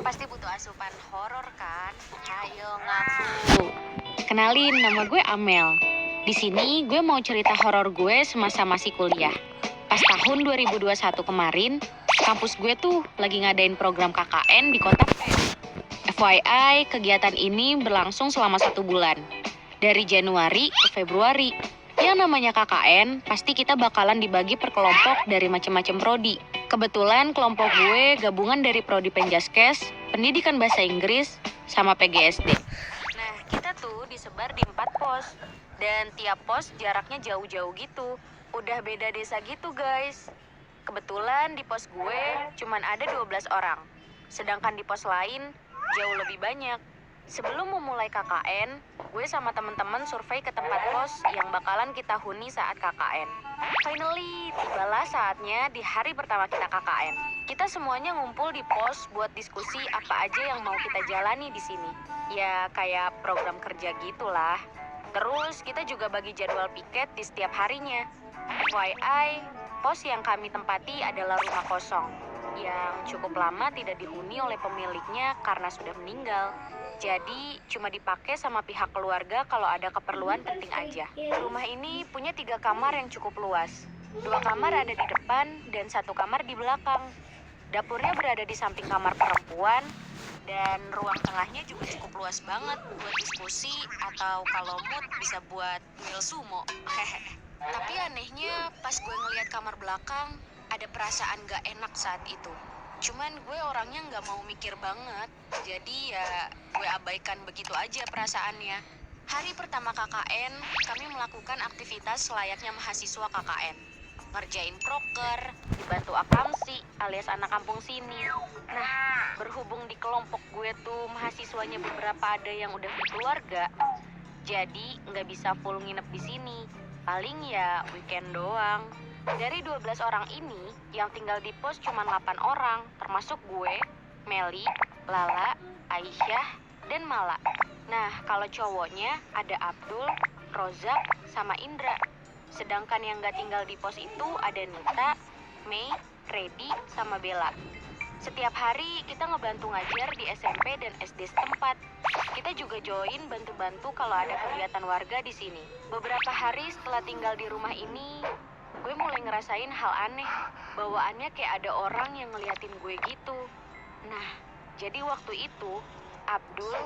Pasti butuh asupan horor kan? Ayo ngaku. Kenalin, nama gue Amel. Di sini gue mau cerita horor gue semasa masih kuliah. Pas tahun 2021 kemarin, kampus gue tuh lagi ngadain program KKN di kota P. FYI, kegiatan ini berlangsung selama 1 bulan. Dari Januari ke Februari. Yang namanya KKN, pasti kita bakalan dibagi per kelompok dari macam-macam prodi. Kebetulan kelompok gue gabungan dari prodi Penjaskes, Pendidikan Bahasa Inggris, sama PGSD. Nah, kita tuh disebar di 4 pos. Dan tiap pos jaraknya jauh-jauh gitu. Udah beda desa gitu, guys. Kebetulan di pos gue cuman ada 12 orang. Sedangkan di pos lain jauh lebih banyak. Sebelum memulai KKN, gue sama temen-temen survei ke tempat pos yang bakalan kita huni saat KKN. Finally, tibalah saatnya di hari pertama kita KKN. Kita semuanya ngumpul di pos buat diskusi apa aja yang mau kita jalani di sini. Ya, kayak program kerja gitulah. Terus kita juga bagi jadwal piket di setiap harinya. FYI, pos yang kami tempati adalah rumah kosong yang cukup lama tidak dihuni oleh pemiliknya karena sudah meninggal. Jadi cuma dipakai sama pihak keluarga kalau ada keperluan penting aja. Rumah ini punya 3 kamar yang cukup luas. 2 kamar ada di depan dan 1 kamar di belakang. Dapurnya berada di samping kamar perempuan dan ruang tengahnya juga cukup luas banget buat diskusi atau kalau mood bisa buat duel sumo. Tapi anehnya pas gue ngeliat kamar belakang ada perasaan gak enak saat itu. Cuman gue orangnya gak mau mikir banget, jadi ya gue abaikan begitu aja perasaannya. Hari pertama KKN, kami melakukan aktivitas layaknya mahasiswa KKN. Ngerjain proker, dibantu akamsi alias anak kampung sini. Nah, berhubung di kelompok gue tuh mahasiswanya beberapa ada yang udah berkeluarga, jadi nggak bisa full nginep di sini. Paling ya weekend doang. Dari 12 orang ini, yang tinggal di pos cuma 8 orang, termasuk gue, Meli, Lala, Aisyah, dan Mala. Nah, kalau cowoknya ada Abdul, Rozak, sama Indra. Sedangkan yang nggak tinggal di pos itu ada Nita, Mei, Freddy, sama Bella. Setiap hari kita ngebantu ngajar di SMP dan SD setempat. Kita juga join bantu-bantu kalau ada kegiatan warga di sini. Beberapa hari setelah tinggal di rumah ini, gue mulai ngerasain hal aneh. Bawaannya kayak ada orang yang ngeliatin gue gitu. Nah, jadi waktu itu Abdul,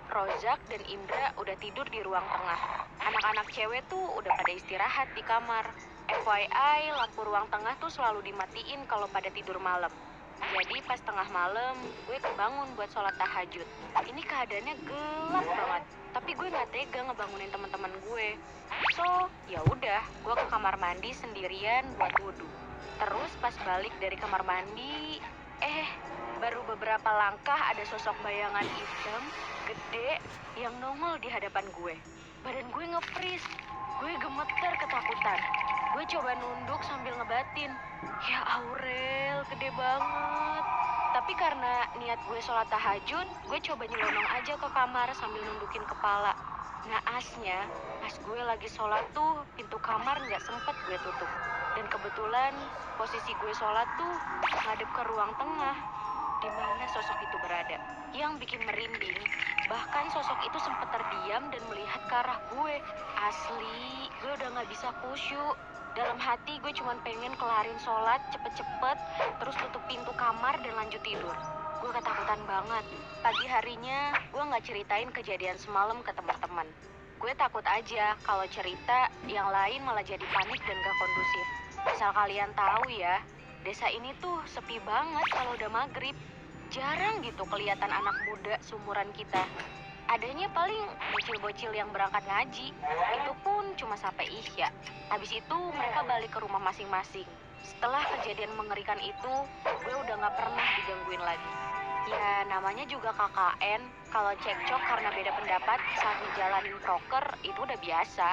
Rozak, dan Indra udah tidur di ruang tengah. Anak-anak cewek tuh udah pada istirahat di kamar. FYI, lampu ruang tengah tuh selalu dimatiin kalau pada tidur malam. Jadi pas tengah malam, gue kebangun buat sholat tahajud. Ini keadaannya gelap banget, tapi gue nggak tega ngebangunin teman-teman gue. So, ya udah, gue ke kamar mandi sendirian buat wudhu. Terus pas balik dari kamar mandi, baru beberapa langkah ada sosok bayangan hitam, gede, yang nongol di hadapan gue. Badan gue nge-freeze, gue gemeter ketakutan. Gue coba nunduk sambil ngebatin. Ya Aurel, gede banget. Tapi karena niat gue sholat tahajud, gue coba nyelonong aja ke kamar sambil nundukin kepala. Naasnya, pas gue lagi sholat tuh, pintu kamar nggak sempet gue tutup. Dan kebetulan, posisi gue sholat tuh ngadep ke ruang tengah, di mana sosok itu berada. Yang bikin merinding, bahkan sosok itu sempat terdiam dan melihat ke arah gue. Asli, gue udah gak bisa khusyuk. Dalam hati gue cuma pengen kelarin sholat cepet-cepet, terus tutup pintu kamar dan lanjut tidur. Gue ketakutan banget. Pagi harinya, gue gak ceritain kejadian semalam ke teman-teman. Gue takut aja kalau cerita yang lain malah jadi panik dan gak kondusif. Asal kalian tahu ya, desa ini tuh sepi banget kalau udah maghrib. Jarang gitu kelihatan anak muda seumuran kita. Adanya paling bocil-bocil yang berangkat ngaji. Itu pun cuma sampai Isya. Habis itu mereka balik ke rumah masing-masing. Setelah kejadian mengerikan itu, gue udah gak pernah digangguin lagi. Ya namanya juga KKN. Kalau cekcok karena beda pendapat saat ngejalanin proker itu udah biasa.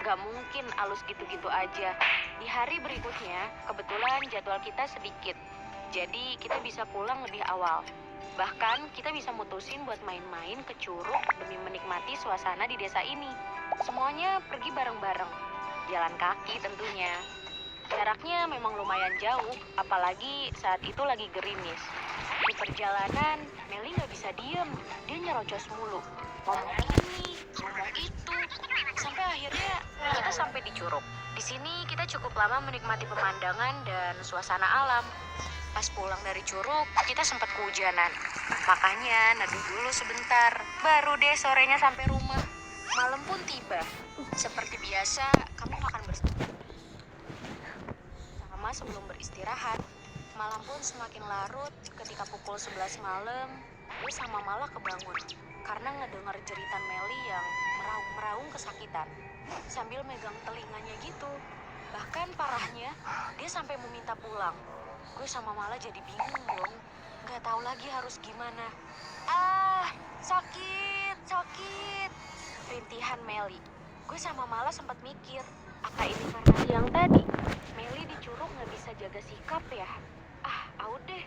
Gak mungkin alus gitu-gitu aja. Di hari berikutnya, kebetulan jadwal kita sedikit. Jadi kita bisa pulang lebih awal. Bahkan kita bisa mutusin buat main-main ke Curug demi menikmati suasana di desa ini. Semuanya pergi bareng-bareng. Jalan kaki tentunya. Jaraknya memang lumayan jauh, apalagi saat itu lagi gerimis. perjalanan, Meli nggak bisa diem. Dia nyerocos mulu. Ngomong ini, ngomong itu. Sampai akhirnya kita sampai di Curug. Di sini kita cukup lama menikmati pemandangan dan suasana alam. Pas pulang dari Curug, kita sempat kehujanan. Makanya neduh dulu sebentar. Baru deh sorenya sampai rumah. Malam pun tiba. Seperti biasa, kami makan bersama sebelum beristirahat. Malam pun semakin larut ketika pukul 11 malam, gue sama Mala kebangun karena ngedenger jeritan Meli yang meraung-meraung kesakitan sambil megang telinganya gitu. Bahkan parahnya, dia sampai meminta pulang. Gue sama Mala jadi bingung dong, gak tahu lagi harus gimana. Sakit, sakit, rintihan Meli. Gue sama Mala sempat mikir, apa ini karena yang tadi Meli di Curug gak bisa jaga sikap ya? Deh,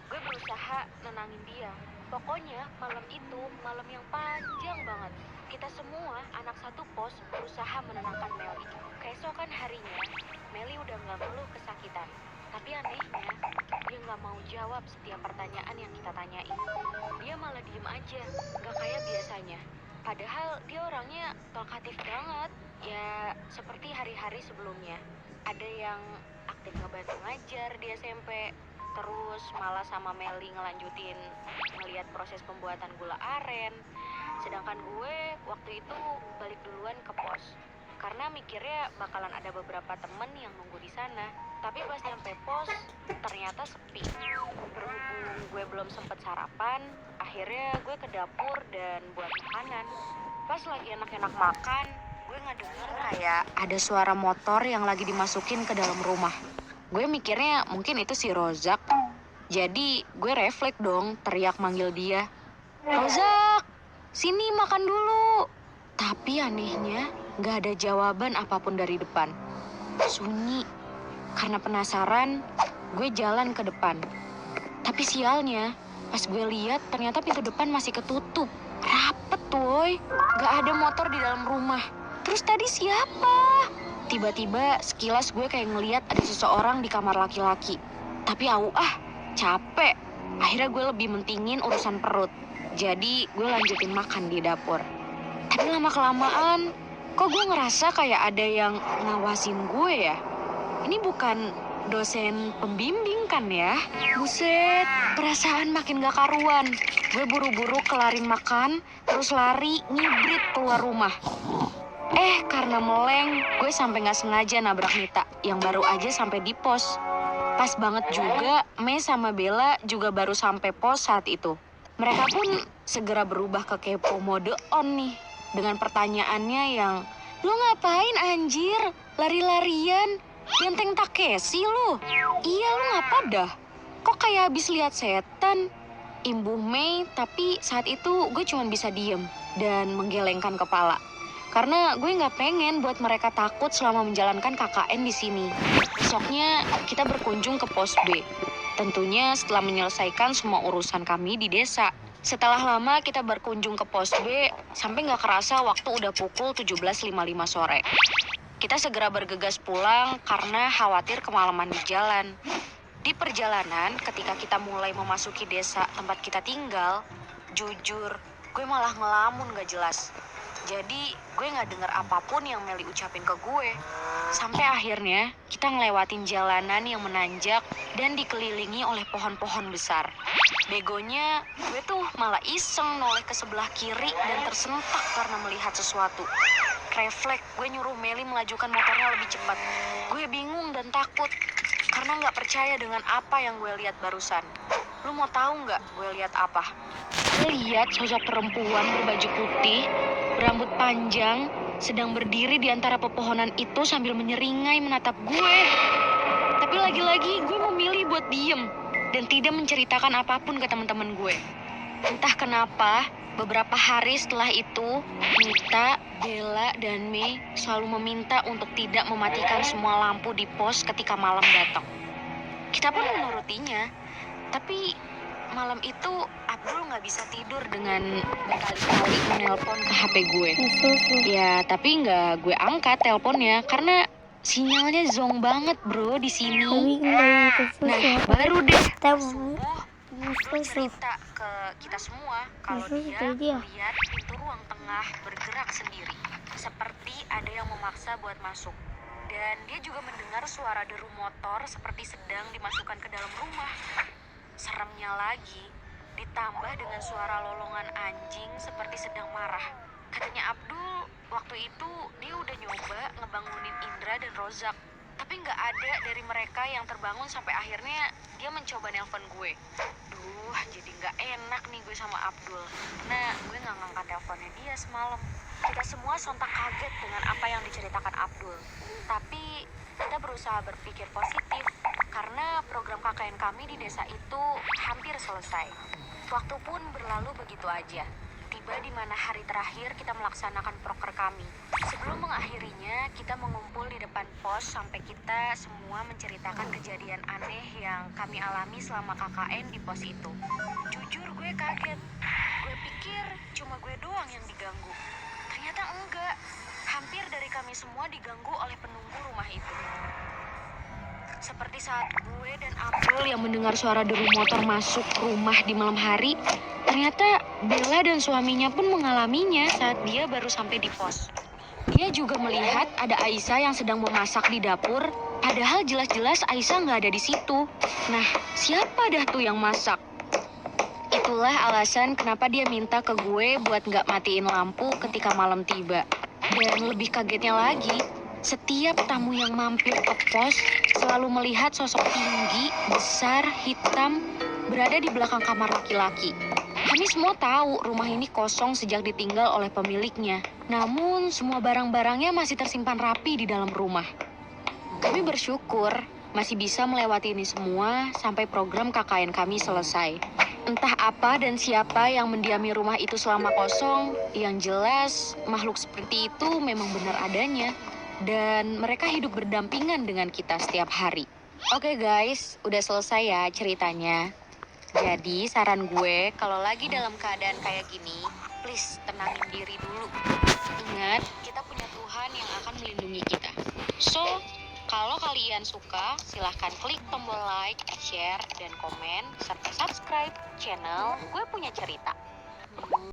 gue berusaha nenangin dia. Pokoknya malam itu malam yang panjang banget. Kita semua anak satu pos berusaha menenangkan Meli. Keesokan harinya, Meli udah gak ngeluh kesakitan. Tapi anehnya, dia gak mau jawab setiap pertanyaan yang kita tanyain. Dia malah diem aja, gak kayak biasanya. Padahal dia orangnya talkatif banget. Ya, seperti hari-hari sebelumnya. Ada yang aktif ngebantu ngajar di SMP. Terus malah sama Meli ngelanjutin ngeliat proses pembuatan gula aren. Sedangkan gue waktu itu balik duluan ke pos. Karena mikirnya bakalan ada beberapa temen yang nunggu di sana. Tapi pas nyampe pos, ternyata sepi. Berhubung gue belum sempet sarapan, akhirnya gue ke dapur dan buat makanan. Pas lagi enak-enak makan, gue ngedenger kayak ada suara motor yang lagi dimasukin ke dalam rumah. Gue mikirnya mungkin itu si Rozak. Jadi gue refleks dong teriak manggil dia. Rozak, sini makan dulu. Tapi anehnya gak ada jawaban apapun dari depan. Sunyi. Karena penasaran, gue jalan ke depan. Tapi sialnya, pas gue lihat ternyata pintu depan masih ketutup. Rapet woy. Gak ada motor di dalam rumah. Terus tadi siapa? Tiba-tiba sekilas gue kayak ngeliat ada seseorang di kamar laki-laki. Tapi capek. Akhirnya gue lebih mentingin urusan perut. Jadi gue lanjutin makan di dapur. Tapi lama-kelamaan, kok gue ngerasa kayak ada yang ngawasin gue ya? Ini bukan dosen pembimbing kan ya? Buset, perasaan makin gak karuan. Gue buru-buru kelarin makan, terus lari ngibrit keluar rumah. Karena meleng, gue sampai gak sengaja nabrak Nita yang baru aja sampai di pos. Pas banget juga, Mei sama Bella juga baru sampai pos saat itu. Mereka pun segera berubah ke kepo mode on nih. Dengan pertanyaannya yang, "Lu ngapain anjir? Lari-larian? Genteng Takeshi lu? Iya lu ngapa dah? Kok kayak habis lihat setan?" Imbuh Mei, tapi saat itu gue cuma bisa diem dan menggelengkan kepala. Karena gue nggak pengen buat mereka takut selama menjalankan KKN di sini. Besoknya kita berkunjung ke pos B. Tentunya setelah menyelesaikan semua urusan kami di desa. Setelah lama kita berkunjung ke pos B, sampai nggak kerasa waktu udah pukul 17.55 sore. Kita segera bergegas pulang karena khawatir kemalaman di jalan. Di perjalanan, ketika kita mulai memasuki desa tempat kita tinggal, jujur, gue malah ngelamun gak jelas. Jadi gue gak denger apapun yang Meli ucapin ke gue. Sampai akhirnya kita ngelewatin jalanan yang menanjak dan dikelilingi oleh pohon-pohon besar. Begonya gue tuh malah iseng noleh ke sebelah kiri dan tersentak karena melihat sesuatu. Refleks gue nyuruh Meli melajukan motornya lebih cepat. Gue bingung dan takut karena gak percaya dengan apa yang gue lihat barusan. Lu mau tahu gak gue lihat apa? Gue lihat sosok perempuan berbaju putih, berambut panjang, sedang berdiri di antara pepohonan itu sambil menyeringai menatap gue. Tapi lagi-lagi gue memilih buat diem dan tidak menceritakan apapun ke teman-teman gue. Entah kenapa, beberapa hari setelah itu, Nita, Bella, dan Mei selalu meminta untuk tidak mematikan semua lampu di pos ketika malam datang. Kita pun menurutinya, tapi malam itu Abdul nggak bisa tidur dengan berkali-kali menelpon ke HP gue. Ya, tapi nggak gue angkat teleponnya karena sinyalnya zong banget bro di sini. Nah, baru deh subuh Abdul cerita ke kita semua kalau dia melihat pintu ruang tengah bergerak sendiri, seperti ada yang memaksa buat masuk. Dan dia juga mendengar suara deru motor seperti sedang dimasukkan ke dalam rumah. Seremnya lagi, ditambah dengan suara lolongan anjing seperti sedang marah. Katanya Abdul, waktu itu dia udah nyoba ngebangunin Indra dan Rozak, tapi nggak ada dari mereka yang terbangun sampai akhirnya dia mencoba nelpon gue. Duh, jadi nggak enak nih gue sama Abdul. Nah, gue nggak ngangkat teleponnya dia semalam. Kita semua sontak kaget dengan apa yang diceritakan Abdul. Tapi kita berusaha berpikir positif karena program KKN kami di desa itu hampir selesai. Waktu pun berlalu begitu aja. Tiba di mana hari terakhir kita melaksanakan proker kami. Sebelum mengakhirinya, kita mengumpul di depan pos sampai kita semua menceritakan kejadian aneh yang kami alami selama KKN di pos itu. Jujur gue kaget. Gue pikir cuma gue doang yang diganggu. Ternyata enggak. Hampir dari kami semua diganggu oleh penunggu rumah itu. Seperti saat gue dan Abdul yang mendengar suara deru motor masuk rumah di malam hari, ternyata Bella dan suaminya pun mengalaminya saat dia baru sampai di pos. Dia juga melihat ada Aisyah yang sedang memasak di dapur, padahal jelas-jelas Aisyah nggak ada di situ. Nah, siapa dah tuh yang masak? Itulah alasan kenapa dia minta ke gue buat nggak matiin lampu ketika malam tiba. Dan lebih kagetnya lagi, setiap tamu yang mampir ke pos selalu melihat sosok tinggi, besar, hitam berada di belakang kamar laki-laki. Kami semua tahu rumah ini kosong sejak ditinggal oleh pemiliknya. Namun semua barang-barangnya masih tersimpan rapi di dalam rumah. Kami bersyukur masih bisa melewati ini semua sampai program KKN kami selesai. Entah apa dan siapa yang mendiami rumah itu selama kosong, yang jelas makhluk seperti itu memang benar adanya. Dan mereka hidup berdampingan dengan kita setiap hari. Oke guys, udah selesai ya ceritanya. Jadi saran gue kalau lagi dalam keadaan kayak gini, please tenangin diri dulu. Ingat, kita punya Tuhan yang akan melindungi kita. So, kalau kalian suka, silahkan klik tombol like, share, dan komen, serta subscribe channel Gue Punya Cerita.